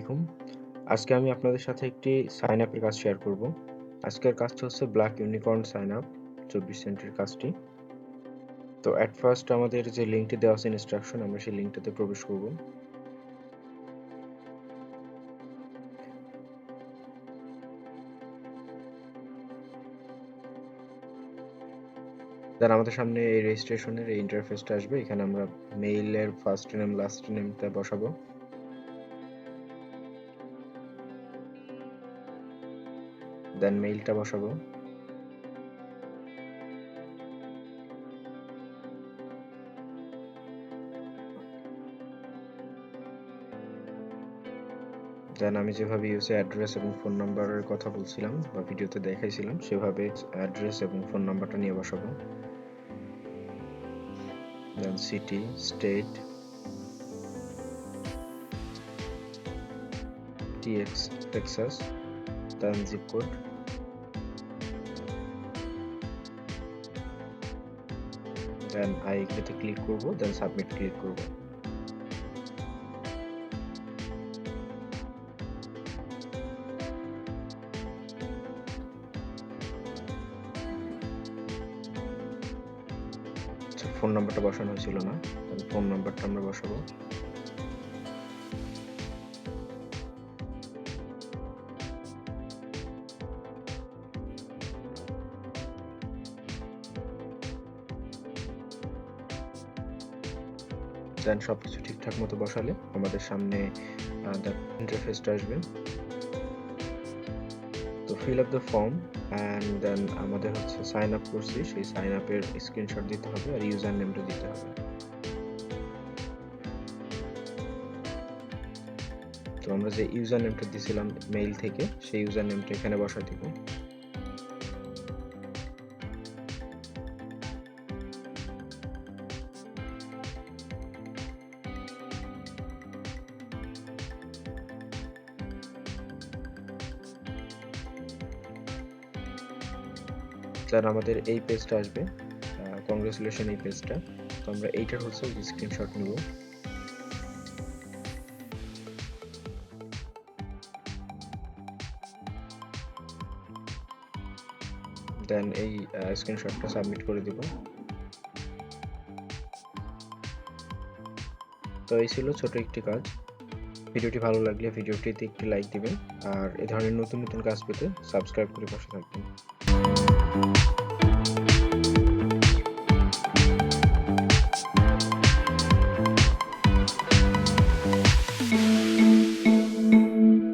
আলাইকুম। আজকে আমি আপনাদের সাথে একটি সাইন আপের কাজ শেয়ার করব। আজকের কাজটা হচ্ছে ব্ল্যাক ইউনিকর্ন সাইন আপ 24 সেন্টের কাজটি। তো এট ফার্স্ট আমাদের যে লিঙ্কটি দেওয়া আছে ইনস্ট্রাকশন আমরা সেই লিঙ্কটাতে প্রবেশ করব। দেন আমাদের সামনে এই রেজিস্ট্রেশনের এই ইন্টারফেসটা আসবে। এখানে আমরা মেইলের ফার্স্ট নেম লাস্ট নেমটা বসাবো। দেন মেইলটা বসাবো। দেন আমি যেভাবে ইউজার অ্যাড্রেস এবং ফোন নাম্বারের কথা বলছিলাম বা ভিডিওতে দেখাইছিলাম সেভাবে অ্যাড্রেস এবং ফোন নাম্বারটা নিয়ে বসাবো। Then city, state, Texas, then zip code, then I এগ্রিতে ক্লিক করব, দেন সাবমিট ক্লিক করব। আচ্ছা, ফোন নাম্বারটা বসানো হয়েছিল না, ফোন নাম্বারটা আমরা বসাবো। দেন সবকিছু ঠিকঠাক মতো বসালে আমাদের সামনে ইন্টারফেসটা আসবে। তো fill up the form and then আমাদের হচ্ছে সাইন আপ করছি, সেই সাইন আপের স্ক্রিনশট দিতে হবে আর ইউজার নেমটা দিতে হবে। তো আমরা যে ইউজার নেমটা দিয়েছিলাম মেইল থেকে সেই ইউজার নেমটা এখানে বসাই দিব। দেন আমাদের এই পেজটা আসবে, কংগ্রেচুলেশন এই পেজটা। তো আমরা এইটার হচ্ছে স্ক্রিনশট নেব। দেন এই স্ক্রিনশটটা সাবমিট করে দিব। তো এই ছিল ছোট একটি কাজ। ভিডিওটি ভালো লাগলে ভিডিওটিতে একটি লাইক দিবেন আর এ ধরনের নতুন নতুন কাজ পেতে সাবস্ক্রাইব করে পাশে থাকবেন।